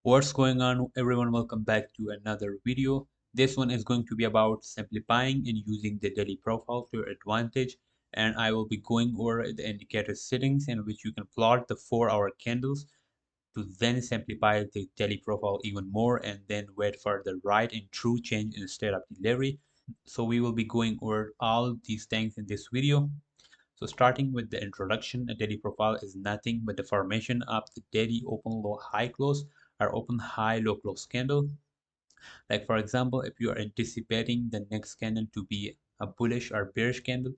What's going on, everyone? Welcome back to another video. This one is going to be about simplifying and using the daily profile to your advantage, and I will be going over the indicator settings in which you can plot the 4-hour candles to then simplify the daily profile even more and then wait for the right and true change instead of delivery. So we will be going over all these things in this video. So starting with the introduction, a daily profile is nothing but the formation of the daily open, low, high, close, or open, high, low, close candle. Like for example, if you are anticipating the next candle to be a bullish or bearish candle,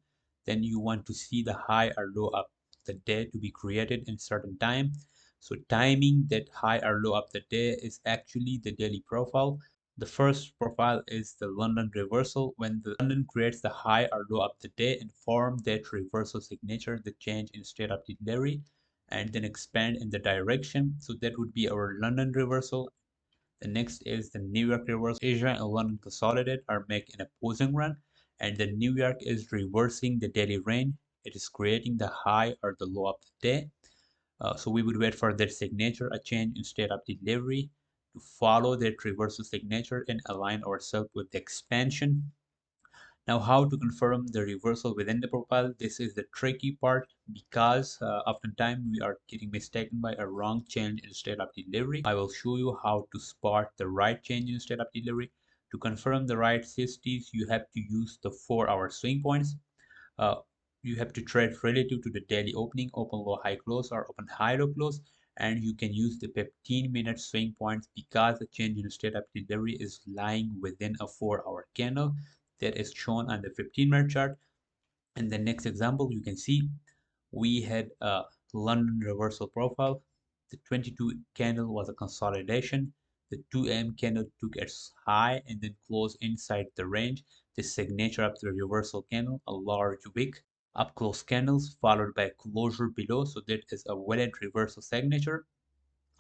then you want to see the high or low of the day to be created in certain time. So timing that high or low of the day is actually the daily profile. The first profile is the London reversal. When the London creates the high or low of the day and form that reversal signature, the change in state of delivery, and then expand in the direction. So that would be our London reversal. The next is the New York reversal. Asia and London consolidate or make an opposing run, and the New York is reversing the daily range. It is creating the high or the low of the day. So we would wait for that signature, a change in state of delivery, to follow that reversal signature and align ourselves with the expansion. Now, how to confirm the reversal within the profile? This is the tricky part because oftentimes we are getting mistaken by a wrong change in state of delivery. I will show you how to spot the right change in state of delivery. To confirm the right CISDs, you have to use the 4-hour swing points. Uh, you have to trade relative to the daily opening, open low high close or open high low close, and you can use the 15-minute swing points because the change in state of delivery is lying within a 4-hour candle that is shown on the 15-minute chart. In the next example, you can see we had a London reversal profile. The 22 candle was a consolidation. The 2 a.m. candle took its high and then closed inside the range. The signature of the reversal candle, a large wick. Up close candles followed by a closure below, so that is a valid reversal signature.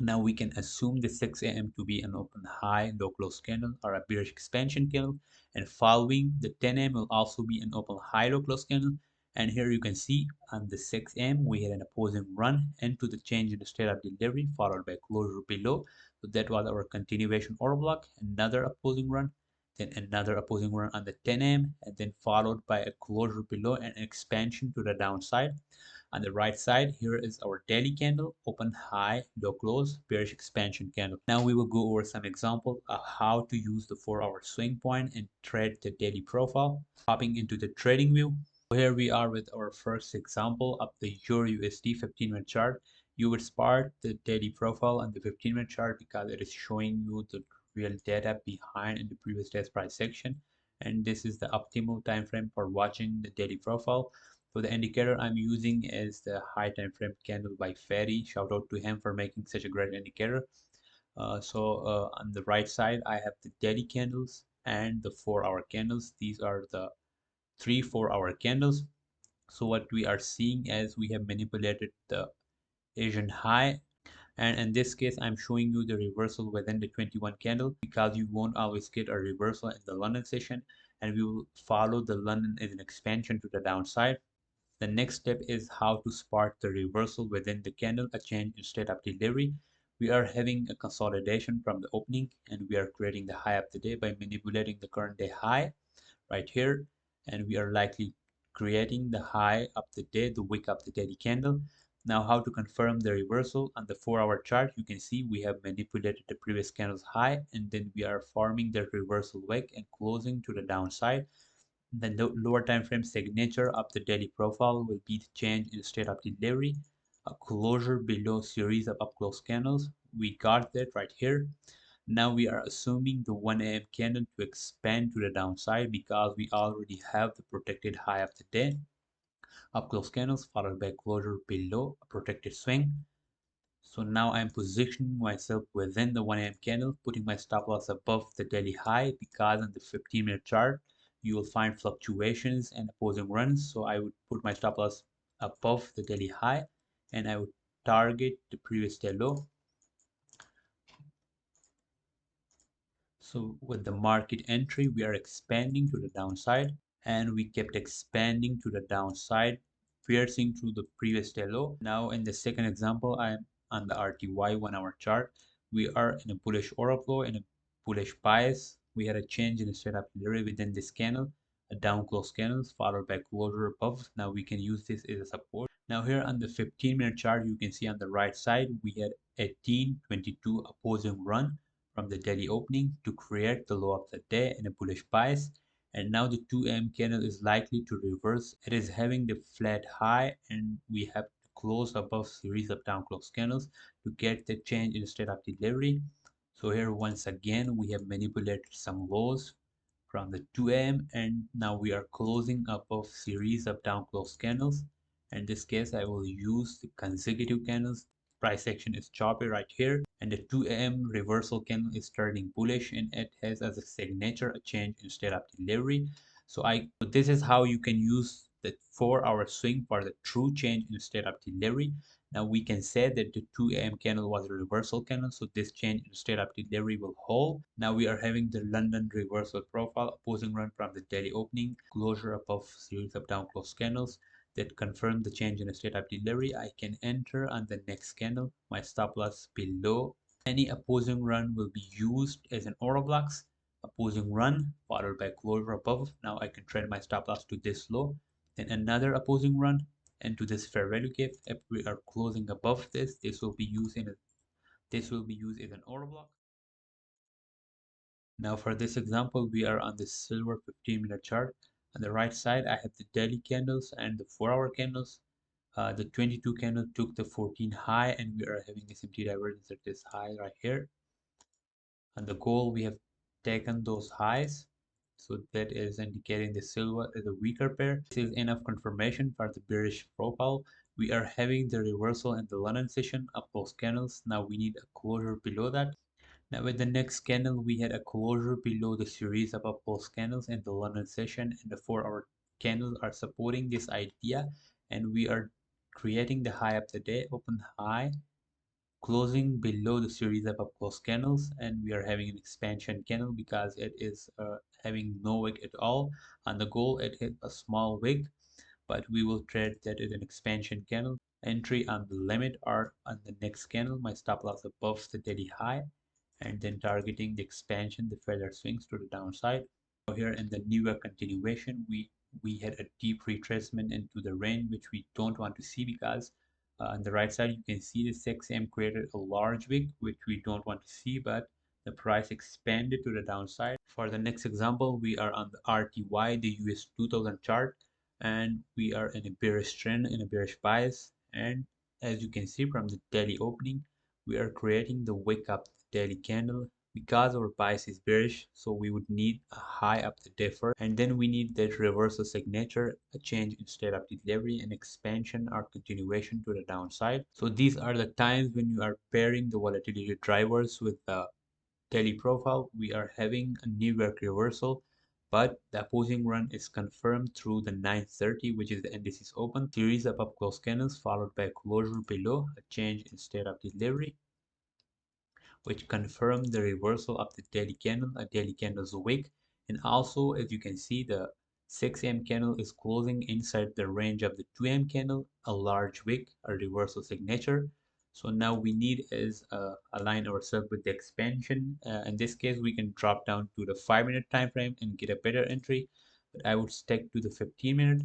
Now we can assume the 6 a.m. to be an open high, low close candle or a bearish expansion candle, and following the 10 a.m. will also be an open high, low close candle. And here you can see on the 6 a.m. we had an opposing run into the change in the state of delivery followed by closure below. So that was our continuation order block, another opposing run, then another opposing run on the 10 a.m. and then followed by a closure below and an expansion to the downside. On the right side, here is our daily candle, open high, low close, bearish expansion candle. Now we will go over some example of how to use the 4-hour swing point and trade the daily profile. Hopping into the trading view. Here we are with our first example of the EURUSD 15-minute chart. You would start the daily profile on the 15-minute chart because it is showing you the real data behind in the previous day's price section, and this is the optimal time frame for watching the daily profile. So the indicator I'm using is the high time frame candle by Ferry. Shout out to him for making such a great indicator. On the right side, I have the daily candles and the 4-hour candles. These are the 3 4-hour candles. So what we are seeing is we have manipulated the Asian high, and in this case I'm showing you the reversal within the 21 candle because you won't always get a reversal in the London session, and we will follow the London as an expansion to the downside. The next step is how to spot the reversal within the candle, a change in state of delivery. We are having a consolidation from the opening and we are creating the high of the day by manipulating the current day high right here, and we are likely creating the high of the day, the wick of the daily candle. Now how to confirm the reversal? On the 4-hour chart you can see we have manipulated the previous candle's high and then we are forming the reversal wick and closing to the downside. The lower time frame signature of the daily profile will be the change in state of delivery, a closure below series of up close candles. We got that right here. Now we are assuming the 1 a.m. candle to expand to the downside because we already have the protected high of the day. Up close candles followed by closure below a protected swing. So now I'm positioning myself within the 1 a.m. candle, putting my stop loss above the daily high because on the 15-minute chart you will find fluctuations and opposing runs. So I would put my stop loss above the daily high and I would target the previous day low. So with the market entry, we are expanding to the downside and we kept expanding to the downside, piercing through the previous day low. Now in the second example, I'm on the RTY 1 hour chart. We are in a bullish order flow, in a bullish bias. We had a change in the setup delivery within this candle, a down close candles followed by closure above. Now we can use this as a support. Now here on the 15-minute chart, you can see on the right side, we had 1822 opposing run from the daily opening to create the low of the day in a bullish bias. And now the 2 a.m. candle is likely to reverse. It is having the flat high, and we have to close above series of down close candles to get the change instead of delivery. So here once again we have manipulated some lows from the 2 a.m. and now we are closing above series of down close candles. In this case I will use the consecutive candles. Price action is choppy right here, and the 2 a.m. reversal candle is turning bullish, and it has as a signature a change instead of delivery. So this is how you can use the 4 hour swing for the true change instead of delivery. Now we can say that the 2 a.m. candle was a reversal candle, so this change instead of delivery will hold. Now we are having the London reversal profile, opposing run from the daily opening, closure above series of down close candles that confirm the change in the state of delivery. I can enter on the next candle, my stop loss below. Any opposing run will be used as an order blocks. Opposing run followed by closure above. Now I can trend my stop loss to this low, then another opposing run and to this fair value gap. If we are closing above this, this will be used as an order block. Now for this example, we are on the silver 15-minute chart. On the right side, I have the daily candles and the 4 hour candles. The 22 candle took the 14 high, and we are having SMT divergence at this high right here. And the goal, we have taken those highs, so that is indicating the silver is a weaker pair. This is enough confirmation for the bearish profile. We are having the reversal in the London session of those candles. Now we need a closure below that. Now with the next candle, we had a closure below the series of upward candles in the London session, and the 4 hour candles are supporting this idea, and we are creating the high of the day, open high, closing below the series of close candles, and we are having an expansion candle because it is having no wick at all. On the goal, it hit a small wick, but we will trade that as an expansion candle. Entry on the limit are on the next candle, my stop loss above the daily high, and then targeting the expansion, the further swings to the downside. So here in the newer continuation, we had a deep retracement into the range, which we don't want to see because on the right side you can see the 6M created a large wick, which we don't want to see, but the price expanded to the downside. For the next example, we are on the RTY, the US 2000 chart, and we are in a bearish trend, in a bearish bias, and as you can see from the daily opening, we are creating the wick up daily candle because our bias is bearish, so we would need a high up the day first, and then we need that reversal signature, a change instead of delivery, an expansion or continuation to the downside. So these are the times when you are pairing the volatility drivers with the daily profile. We are having a New York reversal, but the opposing run is confirmed through the 930, which is the indices open series of up close candles followed by closure below, a change instead of delivery, which confirmed the reversal of the daily candle, a daily candle's wick. And also, as you can see, the 6 a.m. candle is closing inside the range of the 2 a.m. candle, a large wick, a reversal signature. So now we need is align ourselves with the expansion. In this case, we can drop down to the 5-minute time frame and get a better entry, but I would stick to the 15-minute.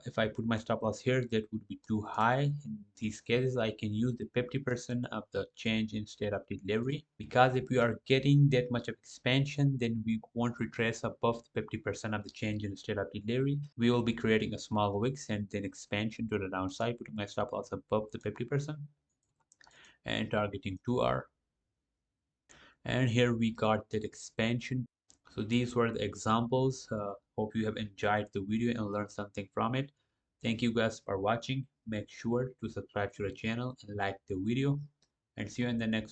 If I put my stop loss here, that would be too high. In these cases, I can use the 50% of the change instead of delivery, because if we are getting that much of expansion, then we won't retrace above the 50% of the change instead of delivery. We will be creating a small wicks and then expansion to the downside, putting my stop loss above the 50% and targeting 2 hour. And here we got that expansion. So these were the examples. Hope you have enjoyed the video and learned something from it. Thank you guys for watching. Make sure to subscribe to the channel and like the video, and see you in the next